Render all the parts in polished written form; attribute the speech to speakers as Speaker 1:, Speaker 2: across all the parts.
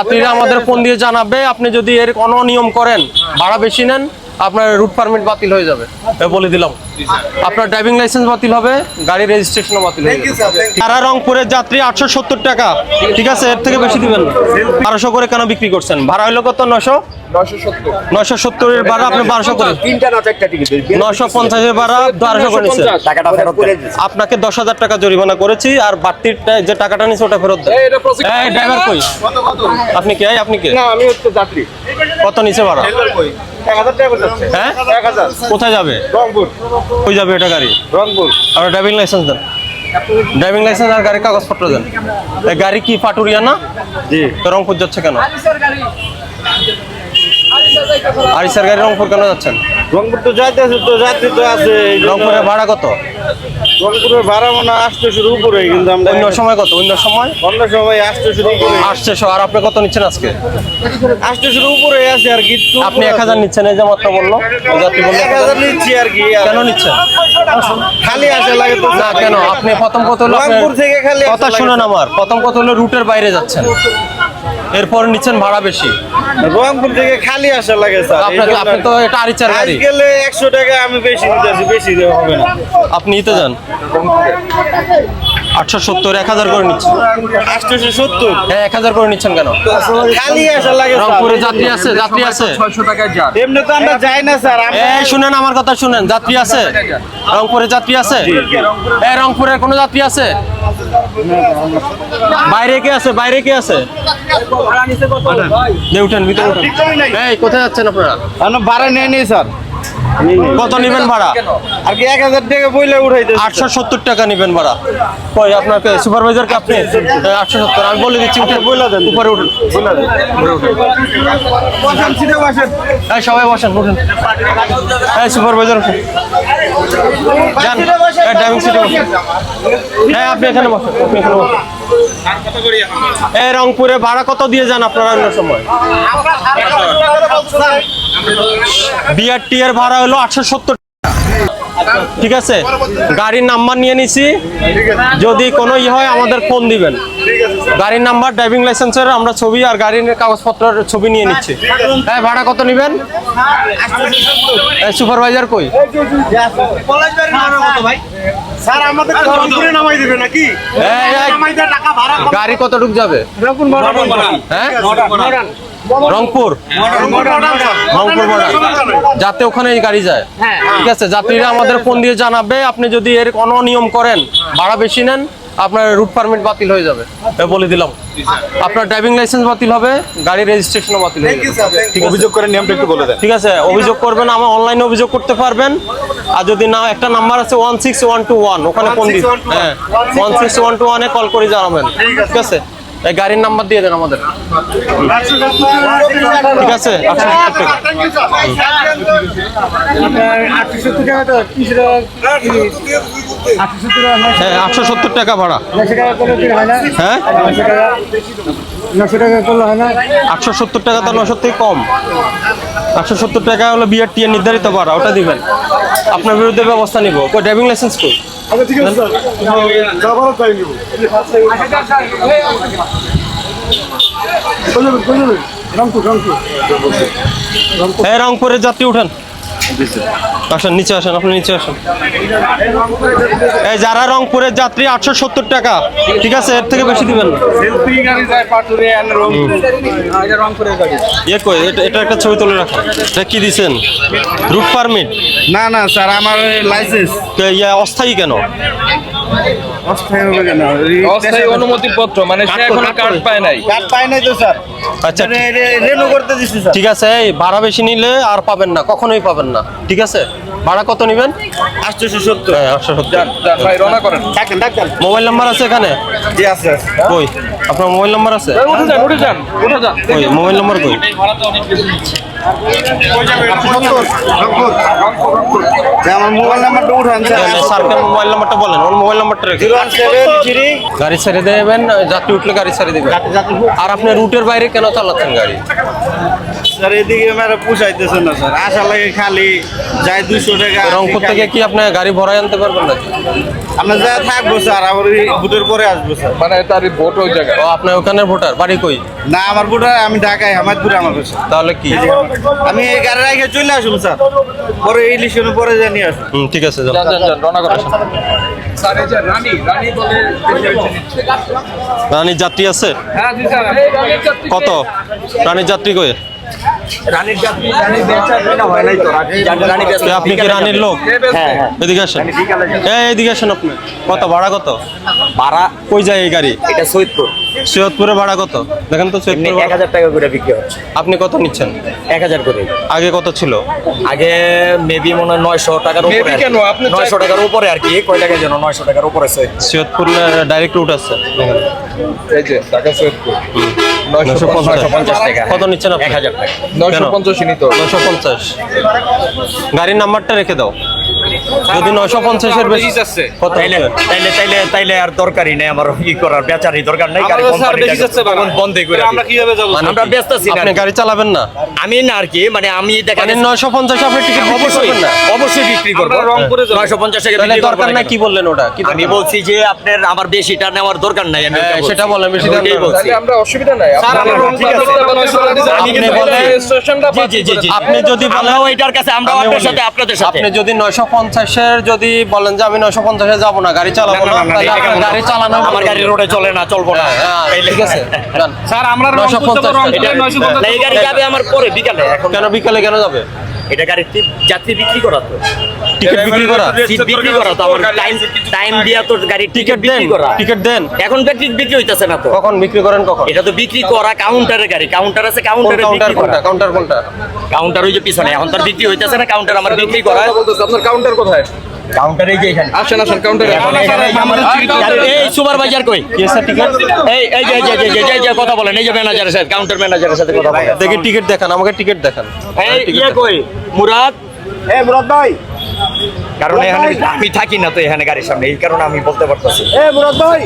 Speaker 1: যাত্রীরা আমাদের ফোন দিয়ে জানাবে, আপনি যদি এর কোনো নিয়ম করেন, ভাড়া বেশি নেন, আপনার রুট পারমিট বাতিল হয়ে যাবে। বলে দিলাম, আপনার ড্রাইভিং লাইসেন্স বাতিল হবে, গাড়ি রেজিস্ট্রেশনও বাতিল হয়ে যাবে। তারা রংপুরের যাত্রী 870 টাকা, ঠিক আছে, এর থেকে বেশি দিবেন না। 1200 করে কেন বিক্রি করছেন? ভাড়া হলো কত? 970 এর ভাড়া আপনি 1200 করে, 950 এর ভাড়া 1200 করে নিচ্ছেন। আপনাকে 10,000 টাকা জরিমানা করেছি, আর বাড়তি যে টাকাটা নিচ্ছে ওটা ফেরত দেন। এই ড্রাইভার কই? আপনি কে? আপনি কে?
Speaker 2: না, আমি হচ্ছে যাত্রী।
Speaker 1: কত নিচে ভাড়া?
Speaker 2: 1000 টাকা করে যাচ্ছে।
Speaker 1: হ্যাঁ,
Speaker 2: 1000।
Speaker 1: কোথায় যাবে?
Speaker 2: রংপুর।
Speaker 1: কই যাবে এটা গাড়ি?
Speaker 2: রংপুর।
Speaker 1: আপনার ড্রাইভিং লাইসেন্স দেন, ড্রাইভিং লাইসেন্স আর গাড়ির কাগজপত্র দেন। এই গাড়ি কি পাটুরিয়া না?
Speaker 2: জি।
Speaker 1: তো রংপুর যাচ্ছে কেন? আরিসার গাড়ি রংপুর কেন যাচ্ছেন?
Speaker 2: রংপুর তো যাইতে আছে, তো যাত্রী তো আছে।
Speaker 1: রংপুরের ভাড়া কত?
Speaker 2: রংপুরের ভাড়া মনে হয় 800 উপরে, কিন্তু আমরা
Speaker 1: অন্য সময় কত? অন্য সময়
Speaker 2: অন্য সময় 800 উপরে।
Speaker 1: 800। আর আপনি কত নিচ্ছেন আজকে?
Speaker 2: 800 উপরে আছে আর কি।
Speaker 1: আপনি 1000 নিচ্ছেন, এই যে মাত্র বললো যাত্রী বললো
Speaker 2: 1000 নিচ্ছি আর কি।
Speaker 1: কেন নিচ্ছেন?
Speaker 2: খালি আসা লাগে তো
Speaker 1: না কেন? আপনি প্রথম কথা হলো
Speaker 2: রংপুর থেকে খালি
Speaker 1: কথা শুনেন আমার, প্রথম কথা হলো রুটের বাইরে যাচ্ছেন, এরপর নিচ্ছেন ভাড়া বেশি।
Speaker 2: রংপুর থেকে খালি আসা লাগে স্যার।
Speaker 1: আপনাকে, আপনি তো এটা আরিচার গাড়ি,
Speaker 2: গেলে 100 টাকা আমি বেশি নিতেছি, বেশি হবে না।
Speaker 1: আপনি নিতে যান 870, 1000 করে নিচ্ছেন।
Speaker 2: 870?
Speaker 1: হ্যাঁ, 1000 করে নিচ্ছেন কেন?
Speaker 2: খালি আসা লাগে স্যার।
Speaker 1: রংপুরে যাত্রী আছে, যাত্রী আছে।
Speaker 2: 600 টাকায় যা। এমনি তো আমরা যাই না স্যার।
Speaker 1: এই শুনেন আমার কথা শুনেন, যাত্রী আছে রংপুরে? যাত্রী আছে? এই রংপুরের কোনো যাত্রী আছে? বাইরে কে আছে? বাইরে কে আছে? উঠেন, ভিতরে উঠেন। এই কোথায় যাচ্ছেন আপনারা?
Speaker 2: আমরা ভাড়া নেই নি স্যার।
Speaker 1: কত নিবেন ভাড়া?
Speaker 2: আর কি 1000 টাকা বইলে উঠাইতে।
Speaker 1: 870 টাকা নিবেন ভাড়া। কই আপনাকে সুপারভাইজার কে? আপনি 870। আমি বলে দিচ্ছি, উঠে বলে দেন, উপরে উঠুন, বলে দেন, উপরে উঠুন।
Speaker 2: বসেন, সিটে বসেন।
Speaker 1: এই সবাই বসেন, উঠুন। এই সুপারভাইজার উঠুন, যান। এই ড্রাইভিং সিটে বসুন। হ্যাঁ, আপনি এখানে বসেন, আপনি এখানে বসুন। এই রংপুরে ভাড়া কত দিয়ে যান আপনারা অন্য সময়? বিআরটি এর ভাড়া হলো 870 টাকা, ঠিক আছে। গাড়ির নাম্বার নিয়ে নিছি, যদি কোনো হয় আমাদের ফোন দিবেন। গাড়ির নাম্বার, ড্রাইভিং লাইসেন্সের আমরা ছবি আর গাড়ির কাগজপত্রের ছবি নিয়ে নিচ্ছি। হ্যাঁ, ভাড়া কত নিবেন? সুপারভাইজার কই?
Speaker 2: স্যার আমাদের রংপুরে নামাই দিবে নাকি?
Speaker 1: গাড়ি কতটুক যাবে? হ্যাঁ, রংপুর, রংপুর যাতে ওখানে গাড়ি যায়, ঠিক আছে। যাত্রীরা আমাদের ফোন দিয়ে জানাবে, আপনি যদি এর কোনো নিয়ম করেন, ভাড়া বেশি নেন, আপনার রুট পারমিট বাতিল হয়ে যাবে। বলে দিলাম, আপনার ড্রাইভিং লাইসেন্স বাতিল হবে, গাড়ি রেজিস্ট্রেশনও বাতিল হয়ে যাবে।
Speaker 2: অভিযোগ করার নিয়মটা একটু বলে দেন।
Speaker 1: ঠিক আছে, অভিযোগ করবেন, আমার অনলাইনে অভিযোগ করতে পারবেন। আর যদি না, একটা নাম্বার আছে 16121, ওখানে ফোন দিন। হ্যাঁ, 16121 কল করে জানাবেন, ঠিক আছে। এই গাড়ির নাম্বার দিয়ে দেন আমাদের, ঠিক আছে। 870 টাকা ভাড়া। হ্যাঁ, 870 টাকা তো 900 থেকে কম। 870 টাকা হলো বিআরটি এর নির্ধারিত ভাড়া, ওটা দিবেন। আপনার বিরুদ্ধে ব্যবস্থা নিব। ড্রাইভিং লাইসেন্স কই? রংপুরের যাত্রী উঠেন, আসেন, নিচে আসেন, আপনি নিচে আসেন। এই যারা রংপুরের যাত্রী 870 টাকা, ঠিক আছে, এর থেকে বেশি দিবেন না। এটা একটা ছবি তুলে রাখা। এটা কি দিচ্ছেন? Route permit?
Speaker 2: না না স্যার, আমার লাইসেন্স।
Speaker 1: অস্থায়ী কেন?
Speaker 3: অস্থায়ী অনুমতিপত্র, মানে সে এখনো কার্ড পায় নাই।
Speaker 2: কার্ড পায় নাই তো স্যার।
Speaker 1: আচ্ছা,
Speaker 2: রেনু করতে দিচ্ছি স্যার।
Speaker 1: ঠিক আছে। এই ভাড়া বেশি নিলে আর পাবেন না, কখনোই পাবেন না, ঠিক আছে। ভাড়া কত নেবেন?
Speaker 2: 870।
Speaker 1: হ্যাঁ, 870।
Speaker 3: যান ভাই, রওনা করেন।
Speaker 2: ডাক্তার
Speaker 1: মোবাইল নাম্বার আছে এখানে?
Speaker 2: জি আছে।
Speaker 1: কই আপনার মোবাইল নাম্বার আছে?
Speaker 3: উঠে যান, উঠে যান, উঠে যান।
Speaker 1: কই মোবাইল নাম্বার কই?
Speaker 2: আমার মোবাইল নাম্বারটা উঠান
Speaker 1: স্যারকে মোবাইল নাম্বারটা বলেন, ওর মোবাইল নাম্বারটা রেখে দিন।
Speaker 2: 017
Speaker 1: গাড়ি ছেড়ে দেবেন, যাত্রী উঠলে গাড়ি ছেড়ে দেবেন। আর আপনি রুটের বাইরে কেন চালাচ্ছেন গাড়ি?
Speaker 2: স্যার এদিকে মেরে পুষাইতেছে না স্যার, আসা লাগে খালি যায় 200 টাকা।
Speaker 1: রংপুর থেকে কি আপনি গাড়ি ভরাই আনতে পারবেন নাকি?
Speaker 2: আমরা যা থাকবো স্যার, আবার বুটের পরে আসবো স্যার।
Speaker 3: মানে তার ভোট ওই জায়গায়।
Speaker 1: ও আপনার ওখানের ভোটার, বাড়ি কই?
Speaker 2: না আমার বুটার, আমি ঢাকায় হামাদপুরে আমার কাছে।
Speaker 1: তাহলে কি?
Speaker 2: আমি এই গাড়ি রেখে চলে আসুন স্যার, পরে ইলেকশনে পরে জানিয়ে আসুন।
Speaker 1: ঠিক আছে, যান।
Speaker 3: যান রওনা করেন। স্যার এই যে রানী বলে নিচ্ছে।
Speaker 1: রানীর যাত্রী আছে?
Speaker 3: হ্যাঁ জি স্যার।
Speaker 1: কত রানীর যাত্রী কই?
Speaker 3: রানীর যাত্রী রানী বেচা কিনা হয় নাই তো। রানী
Speaker 1: কে আপনি কি রানীর লোক?
Speaker 3: হ্যাঁ হ্যাঁ।
Speaker 1: এদিকে আসেন, এদিকে আসেন। আপনি কত ভাড়া কত?
Speaker 4: ভাড়া
Speaker 1: কই যায় এই গাড়ি?
Speaker 4: এটা সৈয়দপুর,
Speaker 1: সৈয়দপুরে ভাড়া কত দেখেন তো?
Speaker 4: এমনি
Speaker 1: সৈয়দপুর
Speaker 4: 1000 টাকা করে বিক্রি হচ্ছে।
Speaker 1: আপনি কত নিচ্ছেন?
Speaker 4: 1000 করে।
Speaker 1: আগে কত ছিল?
Speaker 4: আগে মেবি মনে হয় 900 টাকার উপরে।
Speaker 3: Maybe কেন? আপনি
Speaker 4: 900 টাকার উপরে আর কি, কয় টাকা যেন 900 টাকার উপরে সৈয়দপুর।
Speaker 1: সৈয়দপুর ডাইরেক্ট রুট আছে
Speaker 3: এই যে ঢাকা সৈয়দপুর
Speaker 4: 950 টাকা।
Speaker 1: কত নিচ্ছেন আপনি?
Speaker 4: 1000 টাকা।
Speaker 3: 950 নিত।
Speaker 1: 950। গাড়ির নাম্বারটা রেখে দাও, যদি 950-এর বেশি
Speaker 3: যাচ্ছে।
Speaker 1: কত
Speaker 4: তাইলে
Speaker 1: হবে?
Speaker 4: তাইলে আর দরকারই নেই আমার ই করার, বেচারই দরকার নাই। গাড়ি কোম্পানি বন্ধই করে
Speaker 2: আমরা কিভাবে যাবো?
Speaker 1: মানে
Speaker 4: আমরা ব্যস্ত আছি না।
Speaker 1: আপনি গাড়ি চালাবেন না?
Speaker 4: আমি না আর কি, মানে আমি দেখেন
Speaker 1: মানে 950 আপনি টিকিট
Speaker 4: অবশ্যই
Speaker 1: করবেন না?
Speaker 4: অবশ্যই বিক্রি করবো।
Speaker 3: আমরা রংপুরে যাবো।
Speaker 4: 950 টাকা
Speaker 1: তাহলে
Speaker 4: বিক্রি
Speaker 1: দরকার
Speaker 4: করবো
Speaker 1: নাই, কি বললেন ওটা? কি
Speaker 4: আমি বলছি যে আপনার আমার বেশিটা নেওয়ার দরকার নাই। আমি
Speaker 1: হ্যাঁ,
Speaker 4: ওটা বলছি।
Speaker 1: সেটা বলেন, বেশি দাম
Speaker 4: ওইটাই
Speaker 1: না।
Speaker 4: বলছি।
Speaker 3: তাহলে আমরা অসুবিধা নাই।
Speaker 2: স্যার,
Speaker 3: আমরা
Speaker 2: আমরা
Speaker 3: রংপুর
Speaker 2: ঠিক আছে।
Speaker 3: থেকে 900 টাকা দিতে
Speaker 1: আপনি
Speaker 3: আপনি
Speaker 1: বলেন।
Speaker 3: রেজিস্ট্রেশনটা
Speaker 4: জি, জি, জি।
Speaker 1: আপনি যদি বলেন,
Speaker 4: আমরাও এটার কাছে, আমরাও
Speaker 1: আমি
Speaker 4: আপনার
Speaker 1: বলি,
Speaker 4: সাথে, আপনাদের সাথে।
Speaker 1: আপনি যদি 950-এর যদি বলেন যে আমি 950-এ যাব না, গাড়ি চালাবো না, তাহলে আপনার গাড়ি চালানো
Speaker 4: আমার গাড়ি রোডে চলে না, চলবো না।
Speaker 1: ঠিক আছে, যান।
Speaker 3: স্যার আমরা রংপুর থেকে
Speaker 1: 950
Speaker 3: রংপুরে
Speaker 4: এটা-
Speaker 3: 950
Speaker 4: না, এই গাড়ি যাবে আমার পরে বিকালে। এখন
Speaker 1: কেন বিকালে কেন যাবে?
Speaker 4: এটা গাড়ির যাত্রী বিক্রি করা তো,
Speaker 1: টিকিট বিক্রি করা?
Speaker 4: সিট বিক্রি করা তো, আমার টাইম দিয়া তো গাড়ির টিকিট
Speaker 1: টিকিট দেন,
Speaker 4: বিক্রি করা।
Speaker 1: টিকিট দেন।
Speaker 4: এখন বিক্রি হইতাছে না তো।
Speaker 1: কখন বিক্রি করেন? কখন?
Speaker 4: এটা তো বিক্রি করা কাউন্টারের গাড়ি, কাউন্টার আছে,
Speaker 1: কোন
Speaker 4: কাউন্টারে
Speaker 1: কাউন্টার
Speaker 4: বিক্রি করা।
Speaker 1: কোনটা? কাউন্টার কোনটা?
Speaker 4: কাউন্টার ওই যে পিছনে, এখন তার বিক্রি হইতাছে না, কাউন্টার আমার বিক্রি করা।
Speaker 3: বলতেছে আপনার কাউন্টার কোথায়?
Speaker 4: কাউন্টার এই যে এখানে।
Speaker 3: আসেন কাউন্টারে।
Speaker 4: এখন এখানে এই সুপারভাইজার কই?
Speaker 1: কি আছে টিকিট?
Speaker 4: এই যে কথা বলেন, এই যে ম্যানেজারের সাথে, কাউন্টার ম্যানেজারের সাথে কথা বলেন।
Speaker 1: দেখি টিকিট দেখান, আমাকে টিকিট দেখান।
Speaker 4: এই ইয়ে কই? মুরাদ।
Speaker 2: মুরাদ ভাই,
Speaker 4: কারণ এখানে আমি থাকি না তো এখানে গাড়ির সামনে, এই কারণে আমি বলতে পারতাছি।
Speaker 2: মুরাদ ভাই,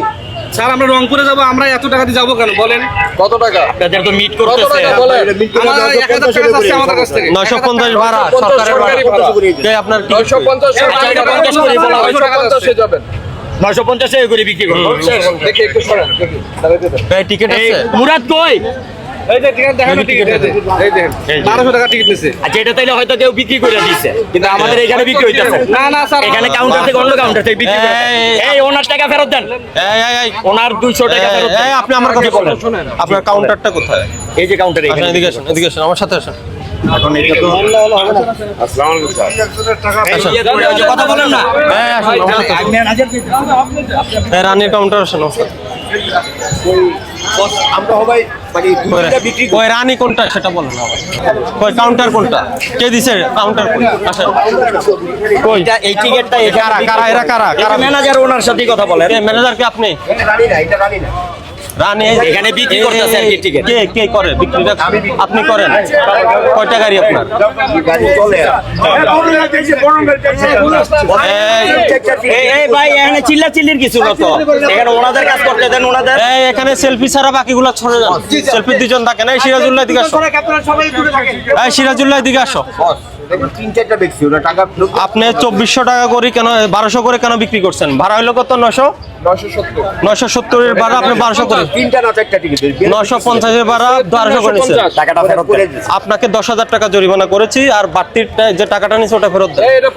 Speaker 3: স্যার আমরা রংপুরে যাব, আমরা এত টাকা দিয়ে যাব কেন বলেন? কত টাকা?
Speaker 4: আপনাদের তো মিট
Speaker 3: কত
Speaker 4: করতেছে।
Speaker 3: টাকা বলেন? আমার 1000 টাকা আছে আমাদের কাছ থেকে।
Speaker 1: 950 ভাড়া, সরকারের ভাড়া। কে আপনার টিকিট?
Speaker 3: 950
Speaker 4: আচ্ছা, এটা 50 করে বলা হয়েছে।
Speaker 3: 950 এ যাবেন।
Speaker 4: 950 টাকা করে বিক্রি করবো।
Speaker 3: দেখি একটু সরেন, দেখি। তাহলে দিয়ে দেন।
Speaker 1: এই টিকিট
Speaker 4: এই
Speaker 1: আছে?
Speaker 4: মুরাদ কই?
Speaker 3: এই যে টিকিট দেখানো, টিকিট এই যে। এই দেখেন।
Speaker 4: এই যে।
Speaker 3: 1200 টাকা টিকিট নিছে।
Speaker 4: আচ্ছা, এটা তাইলে হয়তো কেউ বিক্রি করে দিছে, কিন্তু আমাদের এখানে বিক্রি হইতাছে
Speaker 3: না স্যার,
Speaker 4: এখানে কাউন্টার থেকে অন্য কাউন্টার থেকে বিক্রি করে। এই ওনার টাকা ফেরত দেন,
Speaker 1: এই
Speaker 4: ওনার 200 টাকা ফেরত দেন।
Speaker 1: এই আপনি আমার কথা বলেন, আপনার কাউন্টারটা কোথায়?
Speaker 4: এই যে কাউন্টারে
Speaker 1: আসেন, এদিকে আসেন, এদিকে আসেন, আমার সাথে আসেন।
Speaker 4: কথা বলেন না।
Speaker 1: এই আসেন, আমার সাথে আসেন। এই রানীর কাউন্টার আসেন, আমার সাথে।
Speaker 2: আমরা সবাই মানে
Speaker 1: ওই রানী কোনটা সেটা বলেন আমাকে। ওই কাউন্টার কোনটা? কে দিছে কাউন্টার কোনটা? আসেন। কই?
Speaker 4: এই টিকেটটা
Speaker 1: কারা কারা এরা কারা কারা?
Speaker 4: ম্যানেজার ওনার সাথে কথা বলেন।
Speaker 1: কে ম্যানেজার? কে আপনি?
Speaker 2: রানী না, এটা রানী না।
Speaker 1: রানী
Speaker 4: এখানে বিক্রি করতেছে আর কি টিকিট।
Speaker 1: কে কে করে বিক্রিটা? আপনি করেন? কয়টা গাড়ি আপনার?
Speaker 2: গাড়ি চলে
Speaker 4: এই ভাই, এখানে চিল্লাচিল্লির কিছু না তো, এখানে ওনাদের কাজ করতে দেন, ওনাদের।
Speaker 1: এই এখানে সেলফি ছাড়া বাকিগুলো ছড়ে যান। সেলফি দুজন থাকেন। এই সিরাজুল্লাহ দিকে আসো। এই সিরাজুল্লাহ দিকে আসো।
Speaker 2: 3-4টা দেখছি ওরা টাকা
Speaker 1: আপনি 2400 টাকা করে কেন, 1200 করে কেন বিক্রি করছেন? ভাড়া হলো কত? 970 এর ভাড়া আপনি 1200 করে।
Speaker 2: 3টা না 4টা টিকিট
Speaker 1: 950 এর ভাড়া 1200 করে নিছেন।
Speaker 4: টাকাটা ফেরত দেন।
Speaker 1: আপনাকে 10,000 টাকা জরিমানা করেছি, আর বাড়তি যে টাকাটা নিছে ওটা ফেরত দেন।
Speaker 3: এই এটা